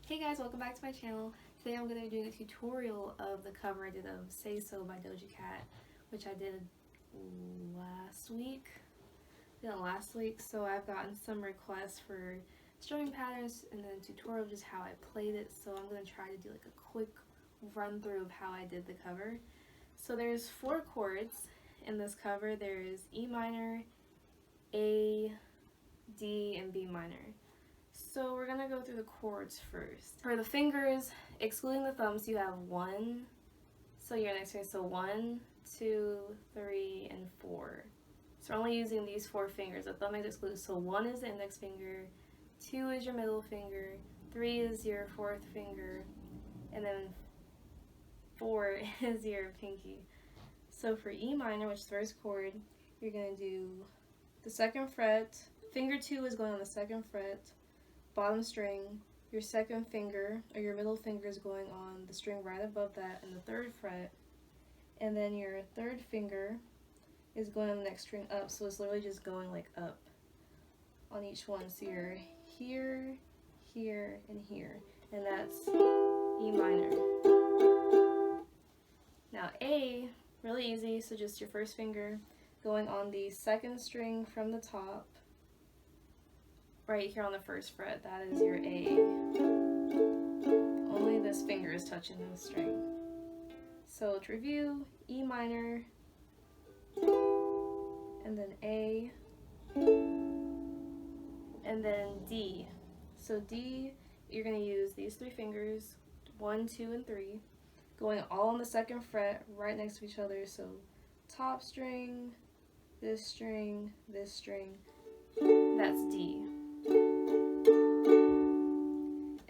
Hey guys, welcome back to my channel. Today I'm going to be doing a tutorial of the cover I did of Say So by Doja Cat, which I did last week. So I've gotten some requests for strumming patterns and then a tutorial of just how I played it. So I'm going to try to do like a quick run through of how I did the cover. So there's 4 chords in this cover. There's E minor, A, D, and B minor. So we're gonna go through the chords first. For the fingers, excluding the thumbs, you have 1. So your next finger, so 1, 2, 3, and 4. So we're only using these 4 fingers. The thumb is excluded. So 1 is the index finger, 2 is your middle finger, 3 is your 4th finger, and then 4 is your pinky. So for E minor, which is the first chord, you're gonna do the 2nd fret. Finger 2 is going on the 2nd fret. Bottom string, your 2nd finger or your middle finger is going on the string right above that in the 3rd fret, and then your 3rd finger is going on the next string up, so it's literally just going like up on each one. So you're here, here, and here, and that's E minor. Now A, really easy, so just your 1st finger going on the 2nd string from the top, right here on the 1st fret, that is your A. Only this finger is touching the string. So to review, E minor, and then A, and then D. So D, you're going to use these 3 fingers, 1, 2, and 3, going all on the 2nd fret, right next to each other. So top string, this string, that's D.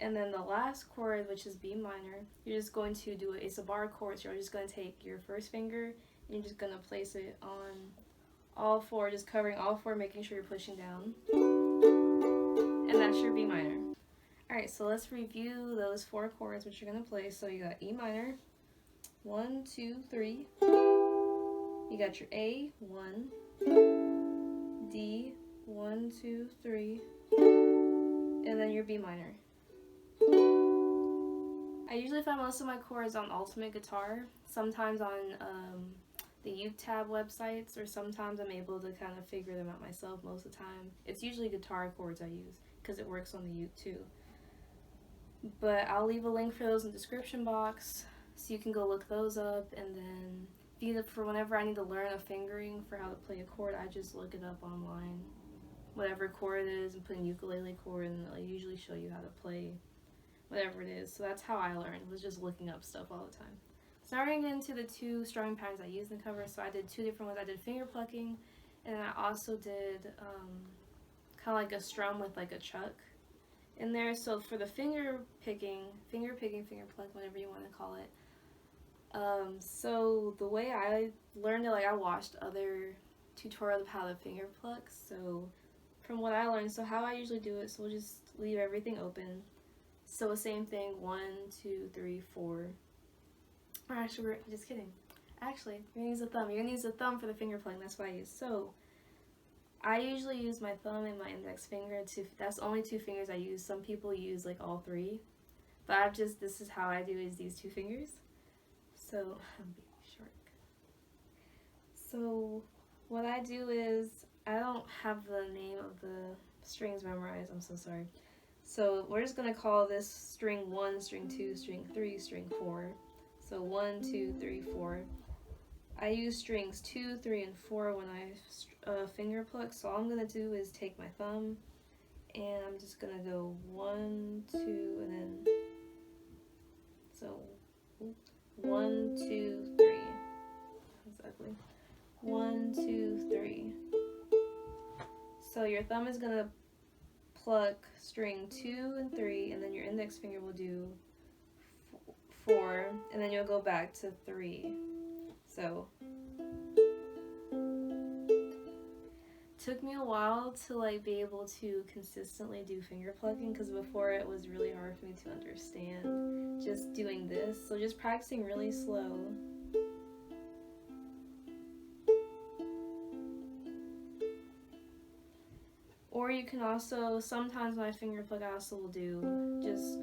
And then the last chord, which is B minor, you're just going to do it's a bar chord, so you're just going to take your 1st finger and you're just going to place it on all 4, just covering all 4, making sure you're pushing down. And that's your B minor. Alright, so let's review those 4 chords which you're going to play. So you got E minor, 1, 2, 3. You got your A, 1, D, 1, 2, 3, and then your B minor. I usually find most of my chords on Ultimate Guitar, sometimes on the Uke tab websites, or sometimes I'm able to kind of figure them out myself. Most of the time it's usually guitar chords I use because it works on the Uke too. But I'll leave a link for those in the description box so you can go look those up, and then for whenever I need to learn a fingering for how to play a chord, I just look it up online, whatever chord it is, and put in ukulele chord, and it'll usually show you how to play whatever it is. So that's how I learned, was just looking up stuff all the time. So now we're going to get into the 2 strumming patterns I used in the cover. So I did 2 different ones. I did finger plucking, and then I also did kind of like a strum with like a chuck in there. So for the finger picking, finger pluck, whatever you want to call it. So the way I learned it, like I watched other tutorials of how to finger pluck. So from what I learned, so how I usually do it, so we'll just leave everything open. So the same thing, 1, 2, 3, 4. Or actually, we're just kidding. Actually, you're gonna use a thumb. You're gonna use a thumb for the finger plucking. That's what I use. So I usually use my thumb and my index finger to. That's only 2 fingers I use. Some people use like all 3, but this is how I do, is these 2 fingers. So I'm being short. So what I do is, I don't have the name of the strings memorized. I'm so sorry. So we're just going to call this string 1, string 2, string 3, string 4. So 1, 2, 3, 4. I use strings 2, 3, and 4 when I finger pluck. So all I'm going to do is take my thumb, and I'm just going to go 1, 2, and then, so 1, 2, 3. That's ugly. 1, 2, 3. So your thumb is going to pluck string 2 and 3, and then your index finger will do 4, and then you'll go back to 3. So took me a while to like be able to consistently do finger plucking, because before it was really hard for me to understand just doing this. So just practicing really slow. Or you can also, sometimes my finger pluck I also will do just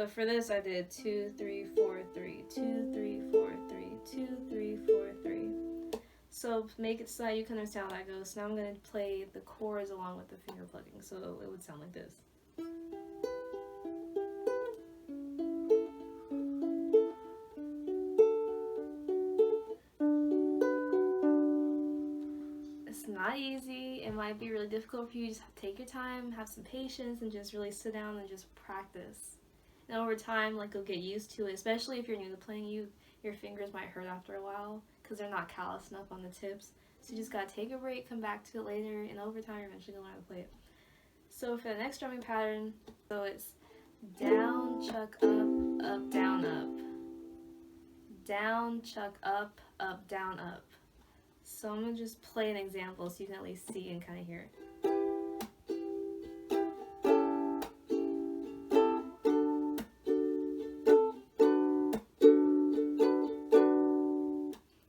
So for this I did 2, 3, 4, 3, 2, 3, 4, 3, 2, 3, 4, 3. So make it so that you can understand how that goes. So now I'm going to play the chords along with the finger plucking. So it would sound like this. It's not easy. It might be really difficult for you. Just take your time, have some patience, and just really sit down and just practice. And over time, like, you'll get used to it, especially if you're new to playing. Your fingers might hurt after a while because they're not calloused enough on the tips. So you just gotta take a break, come back to it later, and over time you're eventually gonna learn how to play it. So for the next strumming pattern, so it's down, chuck, up, down, up. Down, chuck, up, down, up. So I'm gonna just play an example so you can at least see and kind of hear it.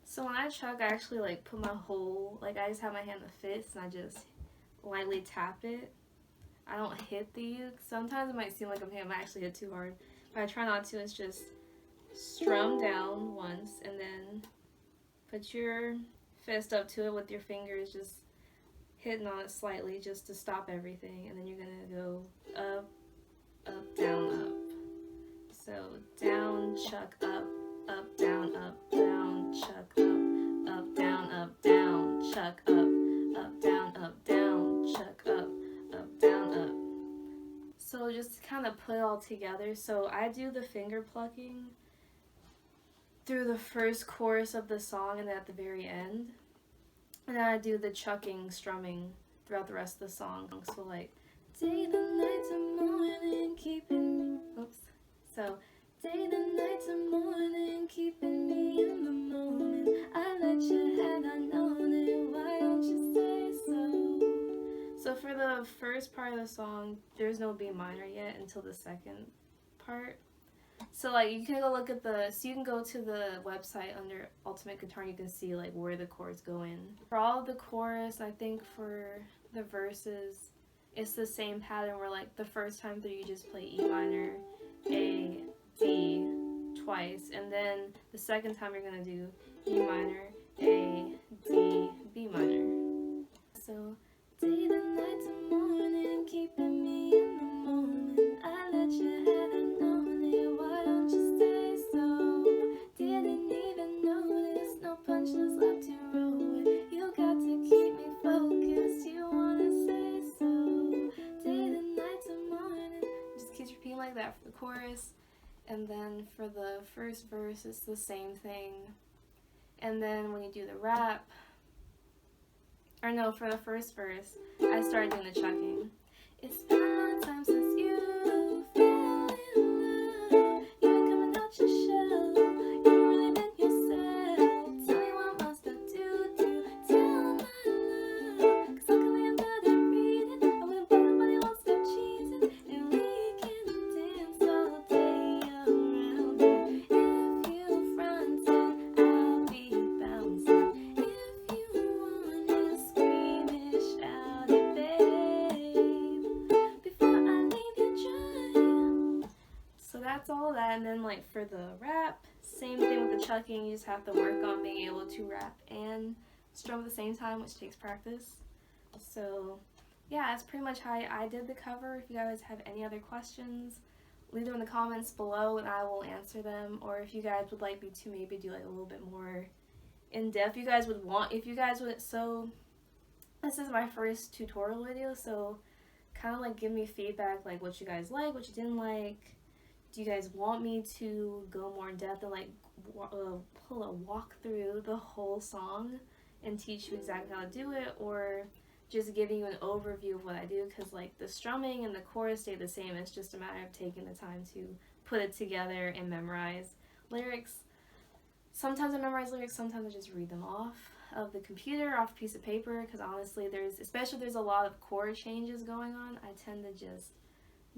So when I chuck, I actually like put my whole, like I just have my hand in the fist and I just lightly tap it. I don't hit the uke. Sometimes it might seem like I might actually hit too hard, but I try not to. It's just strum down once and then put your fist up to it with your fingers, just hitting on it slightly just to stop everything, and then you're gonna go up, down, up. So down, chuck, up, down, chuck, up, down, chuck, up, down, chuck, up, down, up. So just to kind of put it all together, so I do the finger plucking through the first chorus of the song and then at the very end. And then I do the chucking, strumming throughout the rest of the song. So like, day, the night, to morning, keeping me, oops. So, day, the night, to morning, keeping me in the moment. I let you had I known it, why don't you say so? So for the first part of the song, there's no B minor yet until the second part. So like you can go look at so you can go to the website under Ultimate Guitar and you can see like where the chords go in. For all of the chorus, I think for the verses, it's the same pattern where like the first time through you just play E minor, A, D twice, and then the second time you're gonna do E minor, A, D, B minor. So day, the night, to morning, keeping me in the moment. I let you had I known it, why don't you say so? Didn't even notice, no punchless left to roll with. You got to keep me focused, you wanna say so? Day, the night, to morning. Just keeps repeating like that for the chorus. And then for the first verse, it's the same thing. And then when you do the rap, or no, for the first verse, I started doing the chucking. It's been a long time since you fell in love. You've been coming out your shell. You don't really been yourself. Tell me what must I do to tell my love? 'Cause how can we have better reading? I wouldn't bother when he won't stop cheating. And we can dance all day around it. If you front it, I'll be bouncing. If you want it, scream it, shout it, babe, before I leave you dry. So that's all that. And then like for the rap, same thing with the chucking. You just have to work on being able to rap and strum at the same time, which takes practice. So yeah, that's pretty much how I did the cover. If you guys have any other questions, leave them in the comments below and I will answer them. Or if you guys would like me to maybe do like a little bit more in depth, so this is my first tutorial video, so kind of like give me feedback, like what you guys like, what you didn't like. Do you guys want me to go more in depth and like pull a walk through the whole song and teach you exactly how to do it, or just giving you an overview of what I do? Because like the strumming and the chorus stay the same. It's just a matter of taking the time to put it together and memorize lyrics. Sometimes I memorize lyrics, sometimes I just read them off of the computer, off a piece of paper, because honestly especially if there's a lot of chord changes going on, I tend to just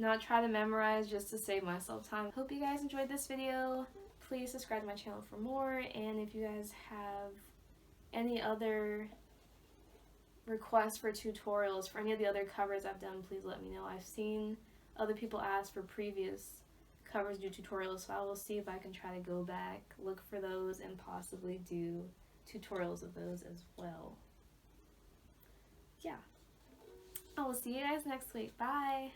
not try to memorize just to save myself time. Hope you guys enjoyed this video. Please subscribe to my channel for more, and if you guys have any other requests for tutorials for any of the other covers I've done, please let me know. I've seen other people ask for previous covers do tutorials, so I will see if I can try to go back, look for those, and possibly do tutorials of those as well. Yeah. I will see you guys next week. Bye!